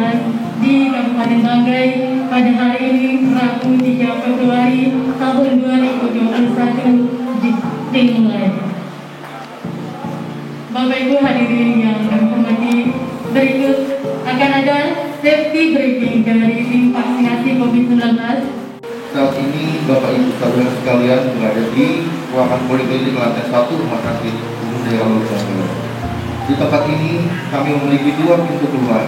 kesehatan di Kabupaten Banggai pada hari ini Rabu 3 Februari tahun 2021 dimulai. Bapak Ibu hadirin yang kami hormati, berikut akan ada safety briefing dari tim vaksinasi COVID-19. Saat ini Bapak Ibu saudara sekalian berada di ruangan poliklinik lantai 1 Rumah Sakit Umum Daerah Lubang. Di tempat ini kami memiliki dua pintu keluar.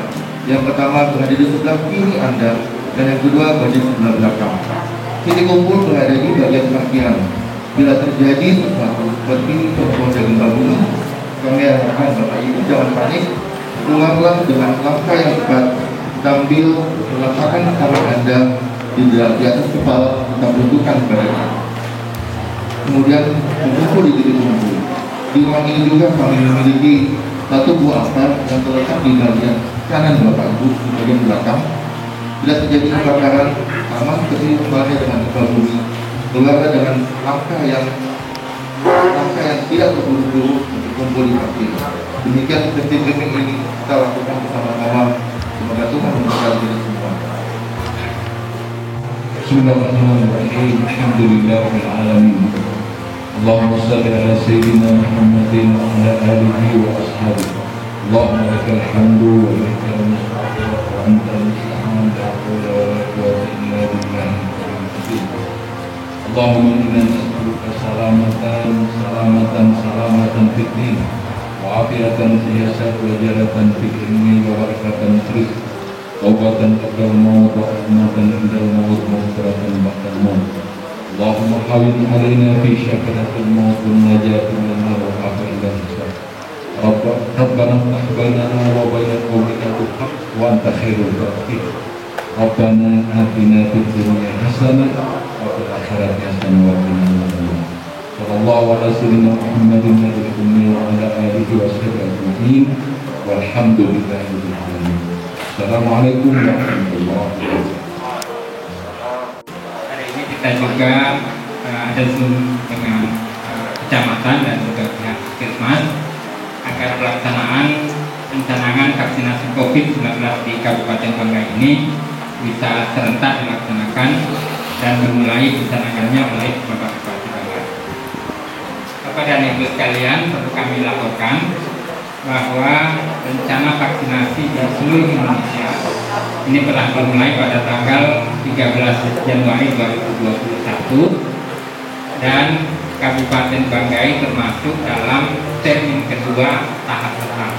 Yang pertama berada di sebelah kiri Anda dan yang kedua berada di sebelah belakang. Titik kumpul berada di bagian parkiran. Bila terjadi sesuatu seperti contoh dari gempa bumi, kami harapkan Bapak Ibu jangan panik, keluarlah dengan langkah yang cepat sambil meletakkan tangan Anda di atas kepala kita bentukkan badannya. Kemudian mengumpul di titik kumpul. Di ruang ini juga kami memiliki satu buah asap yang terletak di bagian kanan Bapak Ibu di bagian belakang. Bila terjadi kebakaran, sama seperti kembali dengan gempa bumi, keluarga dengan langkah yang tidak terburu-buru untuk kumpul di parkir. Demikian safety briefing ini kita lakukan bersama-sama. Semoga Tuhan memberkati kita semua. Bismillahirrahmanirrahim. Alhamdulillahirabbil alamin. Allahumma shalli ala sayyidina Muhammadin wa ala alihi wa ashabihi. Allahumma lakal hamdu wa lakal mustaqim wa antal musta'an la hawla wa la quwwata illa billahi al-azim. Allahumma inna nas'aluka salamatan fid din wa afiyatan fil jasad wa jalatan fil ilmi wa barakatan fil rizq. Taubatan qabla al-maut wa rahmatan indal maut wa maghfiratan ba'dal maut. Allahumma hawwin 'alaina fi syakaratil maut wa najatin min nar wa afiyatil hisab. Rabbana iftah bainana wa baina qaumina bil haqq wa anta khairul faatihin. Rabbana atina fid dunya hasanah wa fil akhirati hasanah wa qina adzabannar. Sallallahu ala sayyidina Muhammadin nabiyil ummi wa ala alihi wa sahbihi ajma'in. Walhamdulillahi rabbil alamin. Assalamualaikum warahmatullahi wabarakatuh. Hari ini kita juga ada Zoom dengan kecamatan dan juga pihak Puskesmas agar pelaksanaan pencanangan vaksinasi COVID-19 di Kabupaten Banggai ini bisa serentak dilaksanakan dan dimulai pencanangannya oleh Bapak Bupati Banggai. Bapak dan Ibu sekalian, perlu kami laporkan bahwa rencana vaksinasi di seluruh Indonesia ini telah dimulai pada tanggal 13 Januari 2021 dan Kabupaten Banggai termasuk dalam termin kedua tahap pertama.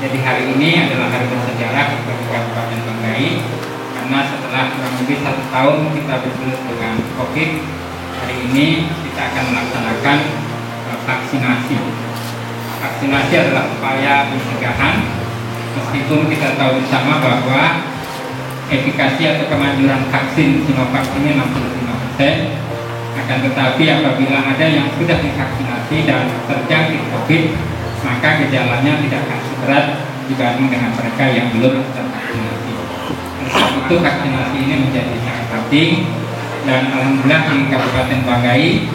Jadi hari ini adalah hari bersejarah bagi Kabupaten Banggai karena setelah kurang lebih 1 tahun kita bergelut dengan COVID, hari ini kita akan melaksanakan vaksinasi. Vaksinasi adalah upaya pencegahan, meskipun kita tahu bersama bahwa efikasi atau kemanjuran vaksin Sinovac ini 65%, akan tetapi apabila ada yang sudah divaksinasi dan terjangkit COVID, maka gejalanya tidak akan seberat dibanding dengan mereka yang belum tervaksinasi. Oleh sebab itu vaksinasi ini menjadi sangat penting dan alhamdulillah di Kabupaten Banggai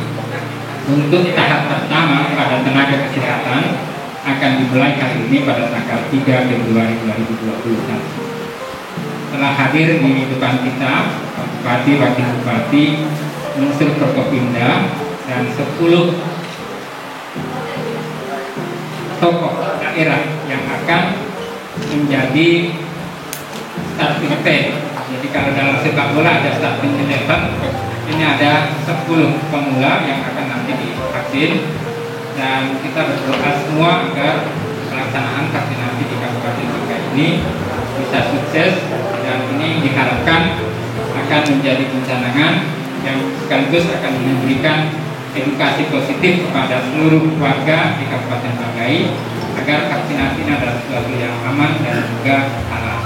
untuk tahap pertama pada tenaga kesehatan akan dimulai hari ini pada tanggal 3 Februari 2021. Telah hadir di depan kita Pak Bupati, Wakil Bupati, unsur Forkopimda dan 10 tokoh daerah yang akan menjadi starting team. Jadi kalau dalam sepak bola ada starting 11, ini ada 10 pemula yang akan nanti divaksin dan kita berdoa semua agar pelaksanaan vaksinasi di Kabupaten Banggai ini bisa sukses dan ini diharapkan akan menjadi pencanangan yang sekaligus akan memberikan edukasi positif kepada seluruh warga di Kabupaten Banggai agar vaksinasi ini adalah sesuatu yang aman dan juga halal.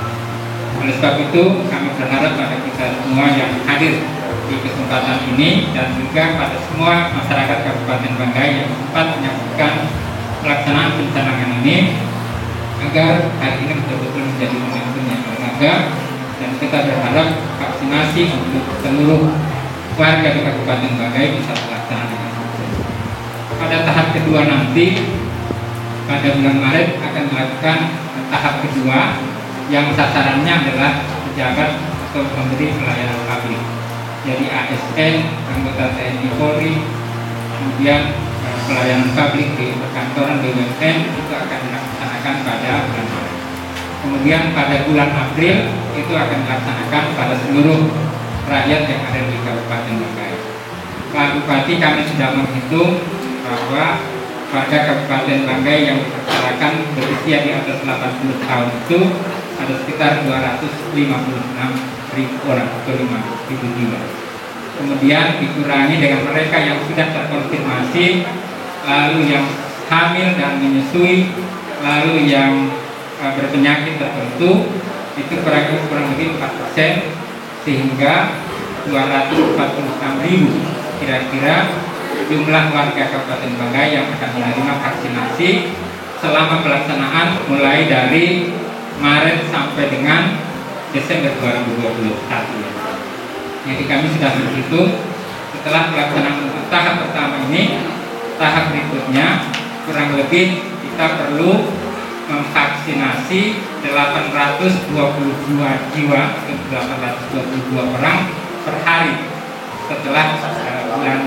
Oleh sebab itu kami berharap pada kita semua yang hadir di kesempatan ini dan juga pada semua masyarakat Kabupaten Banggai yang sempat menyaksikan pelaksanaan pencanangan ini agar hari ini betul-betul menjadi momentum yang berharga dan kita berharap vaksinasi untuk seluruh warga di Kabupaten Banggai bisa terlaksana dengan sukses. Pada tahap kedua nanti pada bulan Maret akan melakukan tahap kedua yang sasarannya adalah pejabat atau pemberi pelayanan publik. Jadi ASN, anggota TNI Polri, kemudian pelayanan publik di perkantoran BUMN itu akan dilaksanakan pada bulan Maret. Kemudian pada bulan April itu akan dilaksanakan pada seluruh rakyat yang ada di Kabupaten Banggai. Pak Bupati, kami sudah menghitung bahwa pada Kabupaten Banggai yang diperkirakan berusia di atas 80 tahun itu ada sekitar 256.000 orang atau 5.000 jiwa. Kemudian dikurangi dengan mereka yang sudah terkonfirmasi, lalu yang hamil dan menyusui, lalu yang berpenyakit tertentu, itu kurang lebih 4%, sehingga 246.000 kira-kira jumlah warga Kabupaten Banggai yang akan menerima vaksinasi selama pelaksanaan mulai dari Maret sampai dengan Desember 2021. Jadi kami sudah berhitung setelah pelaksanaan untuk tahap pertama ini, tahap berikutnya kurang lebih kita perlu memvaksinasi 822 jiwa atau 822 orang per hari setelah bulan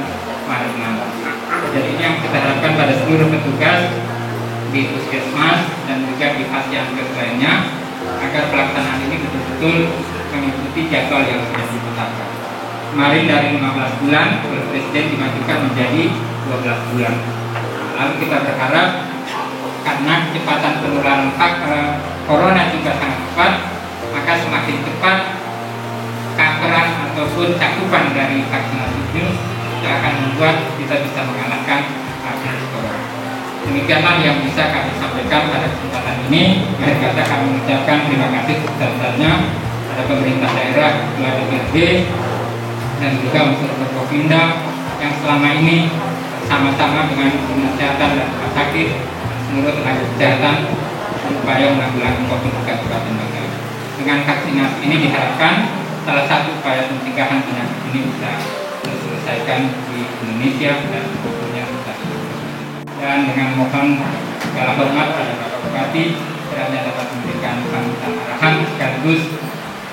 Maret nanti. Jadi ini yang kita harapkan pada seluruh petugas di puskesmas dan juga di fasilitas lainnya, agar pelaksanaan ini betul-betul mengikuti jadwal yang sudah ditetapkan. Kemarin dari 15 bulan, oleh Presiden dimajukan menjadi 12 bulan. Lalu kita berharap karena kecepatan penularan corona juga sangat cepat, maka semakin cepat coveran ataupun cakupan dari vaksinasi ini akan membuat kita bisa mengalahkan virus corona. Demikianlah yang bisa kami sampaikan pada kesempatan ini. Akhir kata kami mengucapkan terima kasih sebesar-besarnya pada pemerintah daerah, ketua DPRD, dan juga unsur Forkopimda yang selama ini sama-sama dengan Dinas Kesehatan dan Rumah Sakit dan seluruh tenaga kesehatan berupaya menanggulangi COVID di Kabupaten Banggai. Dengan vaksinasi ini diharapkan salah satu upaya pencegahan penyakit ini bisa diselesaikan di Indonesia dan tentunya kita. Dan dengan mohon segala hormat pada Bapak Bupati, kiranya dapat memberikan sambutan arahan sekaligus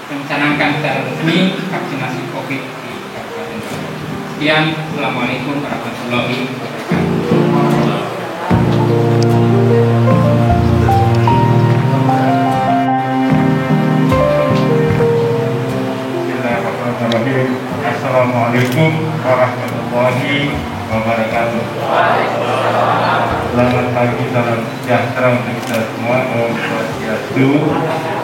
mencanangkan secara resmi vaksinasi COVID di Kabupaten Banggai. Sekian, Assalamualaikum warahmatullahi wabarakatuh. Assalamualaikum warahmatullahi wabarakatuh. Selamat pagi, salam sejahtera untuk kita semua. Om Swastiastu,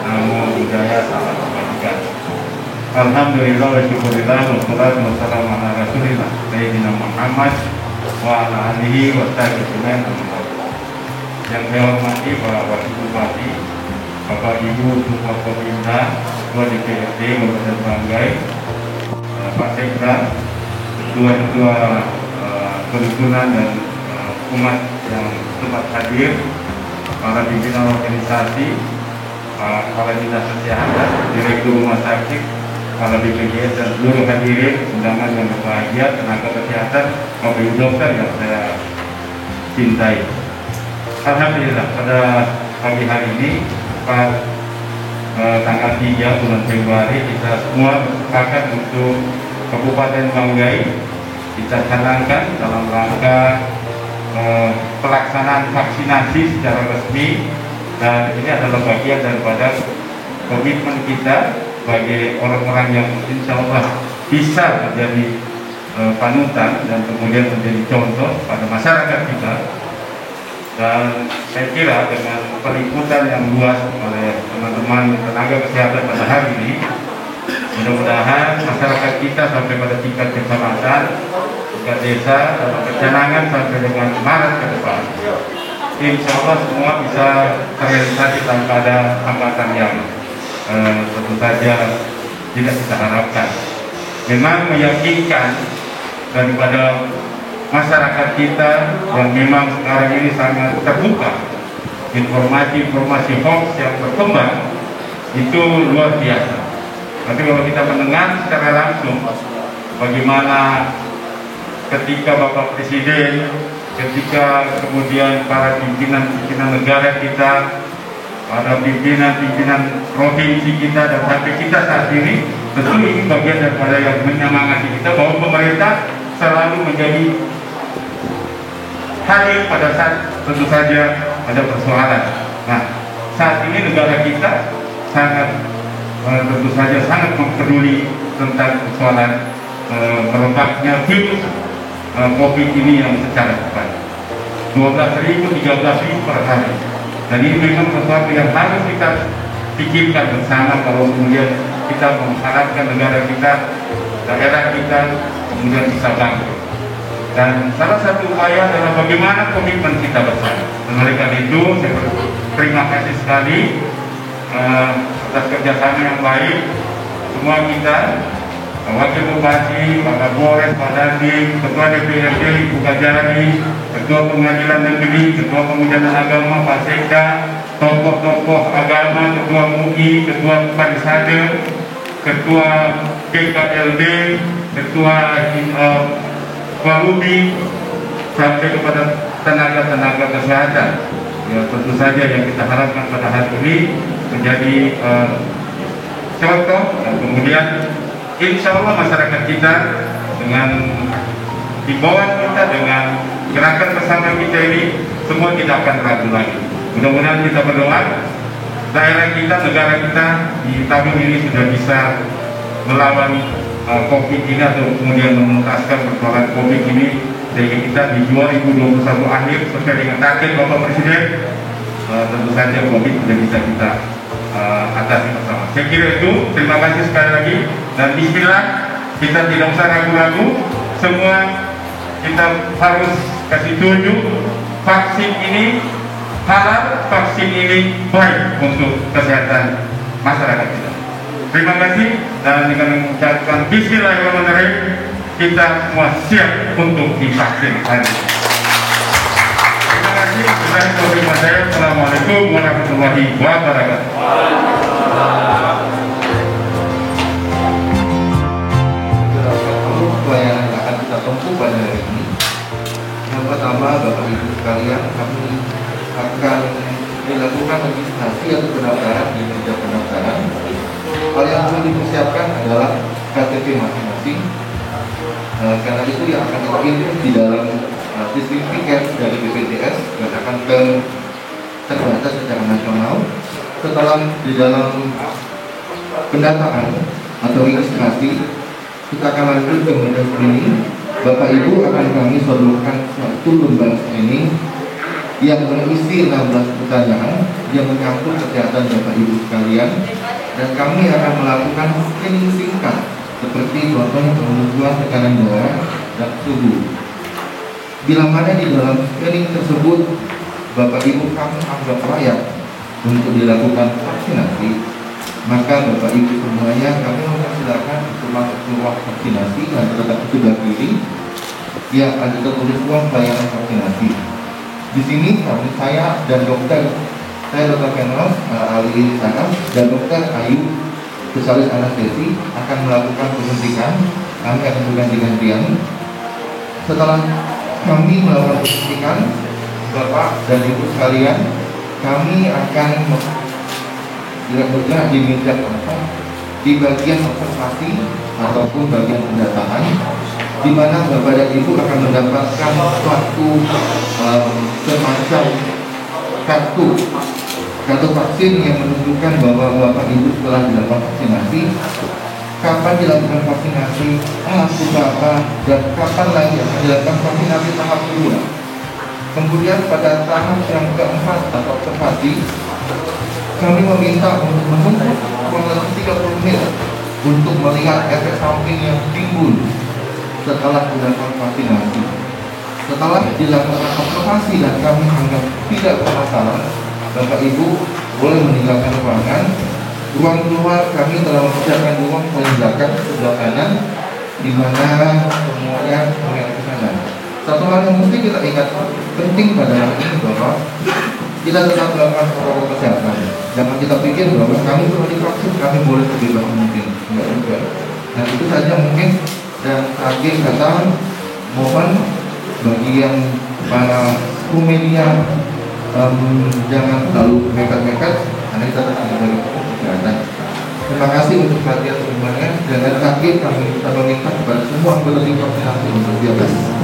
Namo Buddhaya, salam kebajikan. Alhamdulillah wa syukurillah wassalatu wassalamu ala rasulillah Sayyidina Muhammad wa ala alihi wa sahbihi. Yang saya hormati Bapak Wakil Bupati, Bapak Ibu Ketua Forkopimda, Ketua DPRD Kabupaten Banggai, Pak Sekda, ketua-ketua kerukunan dan umat yang sempat hadir, para pimpinan organisasi, para dinas kesehatan, direktur rumah sakit, para BPJS dan seluruh hadirin undangan yang berbahagia, tenaga kesehatan, maupun dokter yang saya cintai. Alhamdulillah pada pagi hari ini, tanggal 3 bulan Februari, kita semua bersepakat untuk Kabupaten Banggai kita canangkan dalam rangka pelaksanaan vaksinasi secara resmi, dan ini adalah bagian daripada komitmen kita bagi orang-orang yang insya Allah bisa menjadi panutan dan kemudian menjadi contoh pada masyarakat kita. Dan saya kira dengan peliputan yang luas oleh teman-teman tenaga kesehatan pada hari ini, mudah-mudahan masyarakat kita sampai pada tingkat kecamatan, tingkat desa, dalam perjalanan sampai dengan Maret ke depan, insya Allah semua bisa terrealisasi tanpa ada hambatan yang tentu saja tidak kita harapkan. Memang meyakinkan daripada masyarakat kita yang memang sekarang ini sangat terbuka, informasi-informasi hoax yang berkembang itu luar biasa. Tapi kalau kita mendengar secara langsung bagaimana ketika Bapak Presiden, ketika kemudian para pimpinan negara kita para pimpinan-pimpinan provinsi kita dan sampai kita saat ini, tentu ini bagian daripada yang menyemangati kita bahwa pemerintah selalu menjadi hadir pada saat tentu saja ada persoalan. Nah, saat ini negara kita sangat tentu saja sangat peduli tentang persoalan merebaknya virus COVID ini yang secara cepat. 12.000, 13.000 per hari. Dan ini memang sesuatu yang harus kita pikirkan bersama kalau kemudian kita mengharapkan negara kita, daerah kita kemudian bisa bangkit. Dan salah satu upaya adalah bagaimana komitmen kita bersama. Dan oleh karena itu, saya terima kasih sekali atas kerjasama yang baik semua kita, Wakil Bupati, Pak Kapolres, Pak Dandim, Ketua DPRD, Ibu Kajari, Ketua Pengadilan Negeri, Ketua Pemuda Agama, Pak Sekda, tokoh-tokoh agama, Ketua MUI, Ketua Parisade, Ketua PKLD, Ketua Waludi, sampai kepada tenaga-tenaga kesehatan. Ya, tentu saja yang kita harapkan pada hari ini menjadi contoh, dan kemudian insya Allah masyarakat kita dengan himbauan kita, dengan gerakan bersama kita ini, semua tidak akan ragu lagi. Mudah-mudahan kita berdoa daerah kita, negara kita di tahun ini sudah bisa melawan COVID ini atau kemudian menuntaskan persoalan COVID ini, sehingga kita di 2021 akhir sesuai dengan target Bapak Presiden, tentu saja COVID sudah bisa kita atasi bersama. Saya kira itu. Terima kasih sekali lagi, dan bismillah, kita tidak usah ragu-ragu, semua kita harus kasih tunjuk vaksin ini halal, vaksin ini baik untuk kesehatan masyarakat kita. Terima kasih, dan dengan mengucapkan bismillahirrahmanirrahim, kita semua siap untuk divaksin hari ini. Terima kasih. Assalamualaikum warahmatullahi wabarakatuh. Pelayanan yang akan kita tempuh pada hari ini. Yang pertama, Bapak Ibu sekalian, kami akan dilakukan registrasi atau pendaftaran di meja pendaftaran. Hal yang perlu dipersiapkan adalah KTP masing-masing. Karena itu yang akan kita input di dalam sistem tiket dari BPJS dan akan terdata secara nasional. Setelah di dalam pendataan atau registrasi, kita akan lanjut ke meja screening. Bapak Ibu akan kami sodorkan suatu lembar screening yang berisi 16 pertanyaan yang menyangkut kesehatan Bapak Ibu sekalian, dan kami akan melakukan screening singkat seperti contohnya penentuan tekanan darah dan suhu. Bila mana di dalam screening tersebut Bapak Ibu kami anggap layak untuk dilakukan vaksinasi, maka Bapak Ibu semuanya kami mempersilakan untuk masuk ke ruang vaksinasi yang terletak di sebelah kiri yang ada tertulis ruang pelayanan vaksinasi. Di sini saya dan Dr. Venus Ali Sanam dan Dr. Ayu spesialis anestesi akan melakukan penyuntikan. Kami akan berganti-gantian. Setelah kami melakukan penyuntikan, Bapak dan Ibu sekalian, kami akan bergerak di meja tempat di bagian observasi ataupun bagian pendataan, di mana Bapak dan Ibu akan mendapatkan suatu semacam kartu vaksin yang menunjukkan bahwa Bapak Ibu telah dilakukan vaksinasi, kapan dilakukan vaksinasi, tahap berapa, dan kapan lagi akan dilakukan vaksinasi tahap kedua. Kemudian pada tahap yang keempat atau observasi, kami meminta untuk menunggu kurang lebih 30 menit untuk melihat efek samping yang timbul setelah dilakukan vaksinasi. Setelah dilakukan observasi dan kami anggap tidak bermasalah, Bapak Ibu boleh meninggalkan ruangan. Ruang keluar kami telah mempersiapkan ruang paling belakang sebelah kanan, di mana semuanya mengarah ke kanan. Satu hal yang mesti kita ingat penting pada hari ini bahwa kita tetap melakukan protokol kesehatan. Jangan kita pikir bahwa kami sudah divaksin, kami boleh sebebas mungkin. Enggak juga. Nah itu saja mungkin. Dan terakhir kata, mohon bagi yang para kru media jangan terlalu nekat-nekat. karena kita tetap memberi kesehatan. Terima kasih untuk perhatian semuanya. Dengan sakit kami kita meminta kepada semua anggota tim vaksinasi untuk diabetes.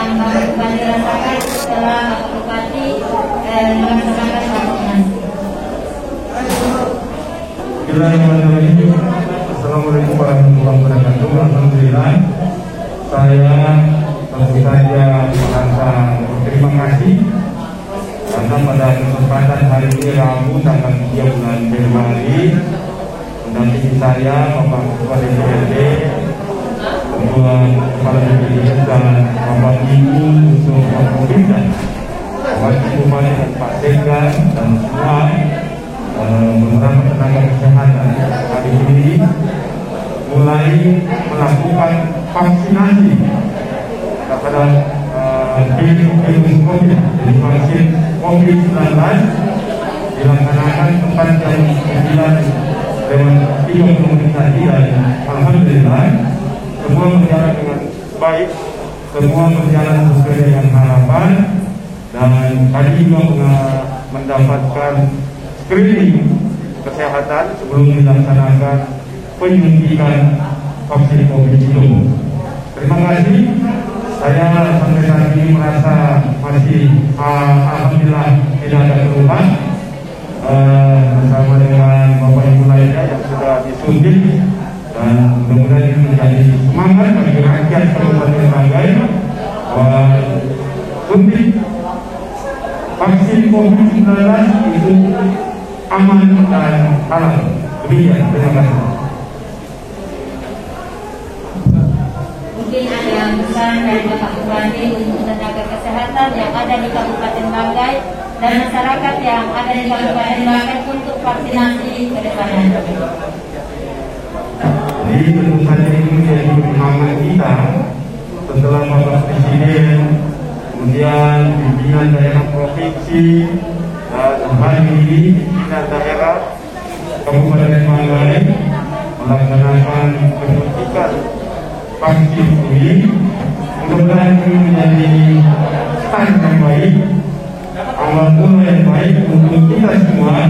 yang kami rasakan setelah Bapak Bupati melaksanakan vaksinasi. Bismillahirrahmanirrahim. Assalamualaikum warahmatullahi wabarakatuh. Alhamdulillah, saya tentu saja merasa berterima kasih karena pada kesempatan hari ini Rabu tanggal 3 bulan Februari mendampingi saya Bapak Ketua DPRD, Ketua Kepala DPD dan Bapak Ibu Usul Pemerintah, Bapak Ibu Bupati dan Pak Sekda dan semua beberapa tenaga kesehatan hari ini mulai melakukan vaksinasi kepada virus COVID, jadi vaksin COVID-19 dilaksanakan tepat jam 9:30 tadi, dan alhamdulillah semua berjalan dengan baik, semua berjalan sesuai dengan harapan, dan tadi juga mendapatkan screening kesehatan sebelum dilaksanakan penyuntikan vaksin COVID itu. Terima kasih. Saya sampai saat ini merasa masih alhamdulillah tidak ada keluhan bersama dengan Bapak Ibu lainnya yang sudah disuntik, dan mudah-mudahan ini menjadi semangat bagi rakyat Kabupaten Banggai bahwa suntik vaksin COVID-19 itu aman dan halal. Demikian, terima kasih. Mungkin ada pesan dari Bapak Bupati untuk tenaga kesehatan yang ada di Kabupaten Banggai dan masyarakat yang ada di Kabupaten Banggai untuk vaksinasi ke depannya. Jadi tentu saja ini menjadi pertimbangan kita setelah Bapak Presiden, kemudian pimpinan daerah provinsi, dan hari ini pimpinan daerah Kabupaten Banggai melaksanakan penyuntikan vaksin ini. Mudah-mudahan ini menjadi start yang baik, awal mula yang baik untuk kita semua,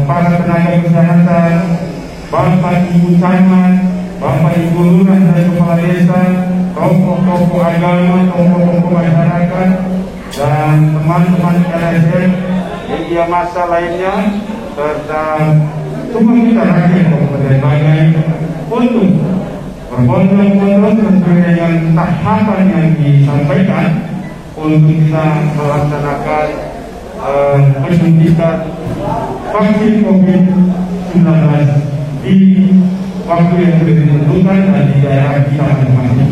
para tenaga kesehatan, Bapak Ibu Camat, Bapak Ibu Lurah dan Kepala Desa, tokoh-tokoh agama, tokoh-tokoh masyarakat, dan teman-teman LSM, media massa lainnya, serta semua kita rakyat Kabupaten Banggai untuk berbondong-bondong sesuai dengan tahapan yang disampaikan untuk kita melaksanakan penyuntikan vaksin COVID-19 di waktu yang sudah ditentukan dan di daerah kita masing-masing.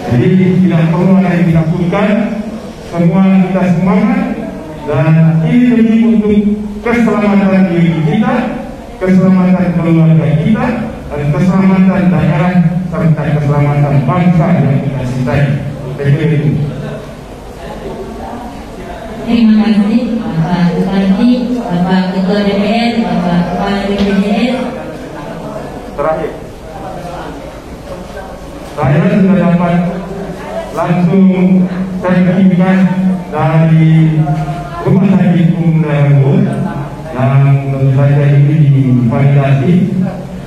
Jadi tidak perlu ada yang ditakutkan, semua kita semangat, dan ini demi untuk keselamatan diri kita, keselamatan keluarga kita, dan keselamatan daerah serta keselamatan bangsa yang kita cintai. Saya kira itu. Terima kasih Bapak Bupati, Bapak Ketua DPR, Bapak Kepala BPJS. Terakhir, saya sudah dapat langsung sertifikat dari Rumah Sakit Umum Daerah yang tentu saja ini divalidasi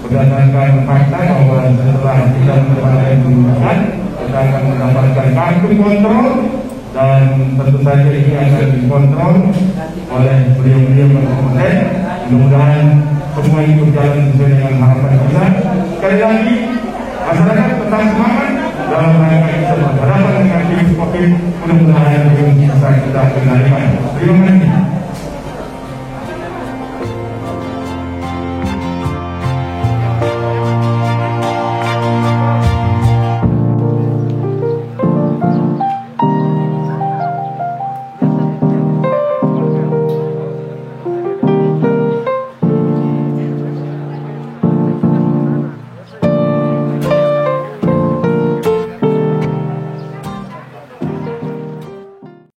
berdasarkan fakta bahwa setelah kita mendapatkan kunjungan, kita akan mendapatkan kartu kontrol, dan tentu saja ini akan dikontrol oleh beliau-beliau berkompeten. Mudah-mudahan semua ini berjalan sesuai dengan harapan kita. Sekali lagi, masyarakat tetap semangat dalam rangka kita berhadapan